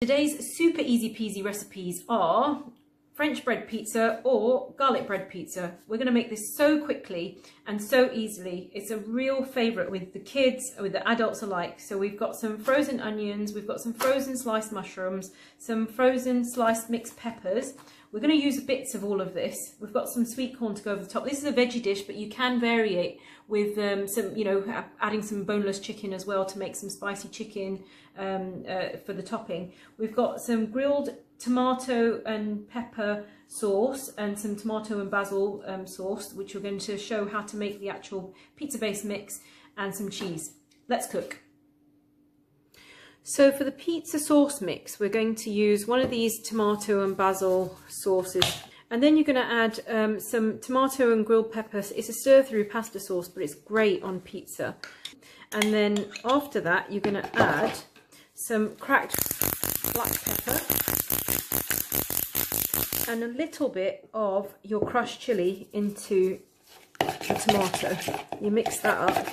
Today's super easy peasy recipes are French bread pizza or garlic bread pizza. We're going to make this so quickly and so easily. It's a real favourite with the kids, with the adults alike. So we've got some frozen onions, we've got some frozen sliced mushrooms, some frozen sliced mixed peppers. We're going to use bits of all of this. We've got some sweet corn to go over the top. This is a veggie dish, but you can vary it with some, adding some boneless chicken as well to make some spicy chicken for the topping. We've got some grilled tomato and pepper sauce and some tomato and basil sauce, which we're going to show how to make the actual pizza base mix, and some cheese. Let's cook. So for the pizza sauce mix, we're going to use one of these tomato and basil sauces. And then you're going to add some tomato and grilled peppers. It's a stir-through pasta sauce, but it's great on pizza. And then after that, you're going to add some cracked black pepper and a little bit of your crushed chili into the tomato. You mix that up.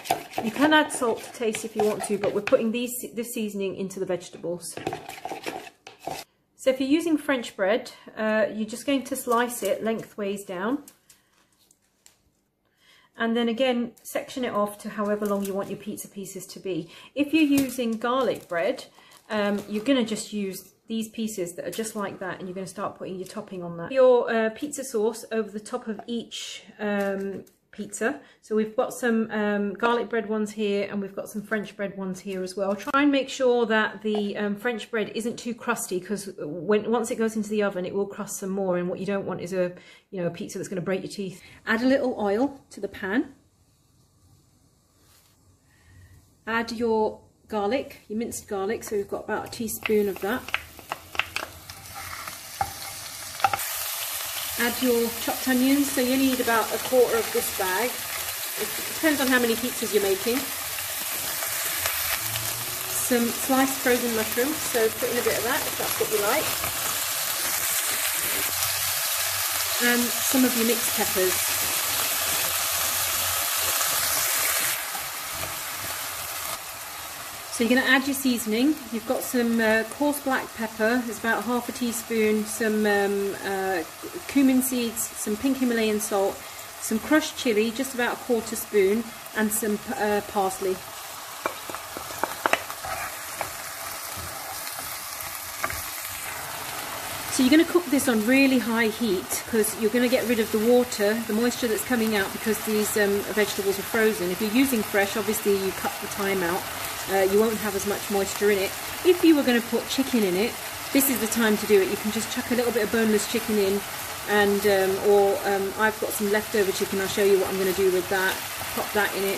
You can add salt to taste if you want to, but we're putting this seasoning into the vegetables. So if you're using French bread, you're just going to slice it lengthways down. And then again, section it off to however long you want your pizza pieces to be. If you're using garlic bread, you're going to just use these pieces that are just like that, and you're going to start putting your topping on that. Your pizza sauce over the top of each pizza. So we've got some garlic bread ones here, and we've got some French bread ones here as well. Try and make sure that the French bread isn't too crusty, because once it goes into the oven, it will crust some more, and what you don't want is a pizza that's going to break your teeth. Add a little oil to the pan. Add your garlic, your minced garlic, so we've got about a teaspoon of that. Add your chopped onions, so you need about a quarter of this bag. It depends on how many pizzas you're making. Some sliced frozen mushrooms, so put in a bit of that if that's what you like. And some of your mixed peppers. So you're going to add your seasoning. You've got some coarse black pepper, there's about half a teaspoon, some cumin seeds, some pink Himalayan salt, some crushed chili, just about a quarter spoon, and some parsley. So you're going to cook this on really high heat, because you're going to get rid of the water, the moisture that's coming out, because these vegetables are frozen. If you're using fresh, obviously you cut the time out. You won't have as much moisture in it. If you were going to put chicken in it, this is the time to do it. You can just chuck a little bit of boneless chicken in, and I've got some leftover chicken. I'll show you what I'm going to do with that. Pop that in it,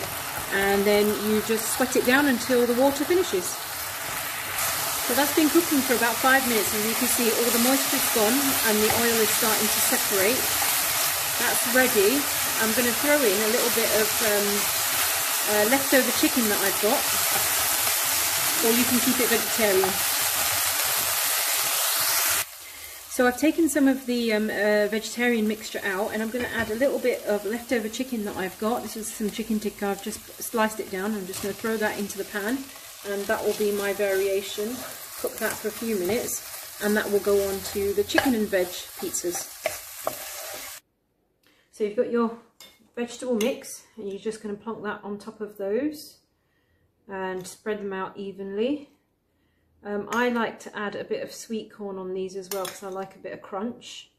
and then you just sweat it down until the water finishes. So that's been cooking for about 5 minutes, and you can see all the moisture's gone and the oil is starting to separate. That's ready. I'm going to throw in a little bit of leftover chicken that I've got, or you can keep it vegetarian. So I've taken some of the vegetarian mixture out, and I'm going to add a little bit of leftover chicken that I've got. This is some chicken tikka. I've just sliced it down. I'm just going to throw that into the pan, and that will be my variation. Cook that for a few minutes, and that will go on to the chicken and veg pizzas. So you've got your vegetable mix, and you're just going to plonk that on top of those and spread them out evenly. I like to add a bit of sweet corn on these as well, because I like a bit of crunch.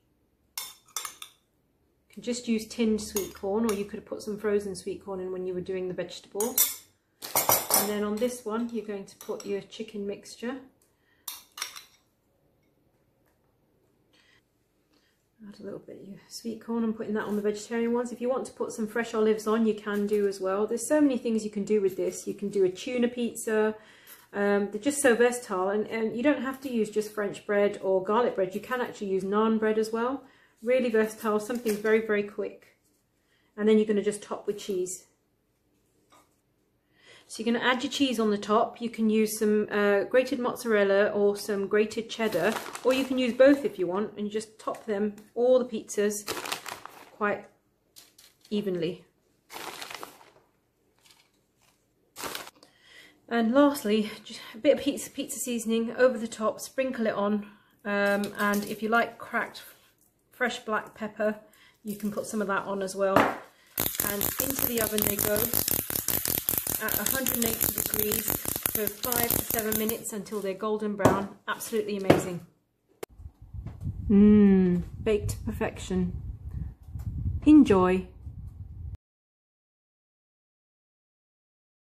You can just use tinned sweet corn, or you could have put some frozen sweet corn in when you were doing the vegetables. And then on this one, you're going to put your chicken mixture. Add a little bit of your sweet corn. I'm putting that on the vegetarian ones. If you want to put some fresh olives on, you can do as well. There's so many things you can do with this. You can do a tuna pizza. They're just so versatile, and you don't have to use just French bread or garlic bread. You can actually use naan bread as well. Really versatile, something very, very quick. And then you're going to just top with cheese. So you're going to add your cheese on the top. You can use some grated mozzarella or some grated cheddar, or you can use both if you want, and you just top them, all the pizzas, quite evenly. And lastly, just a bit of pizza seasoning over the top, sprinkle it on, and if you like cracked fresh black pepper, you can put some of that on as well. And into the oven they go at 180 degrees for 5 to 7 minutes until they're golden brown. Absolutely amazing. Baked to perfection. Enjoy.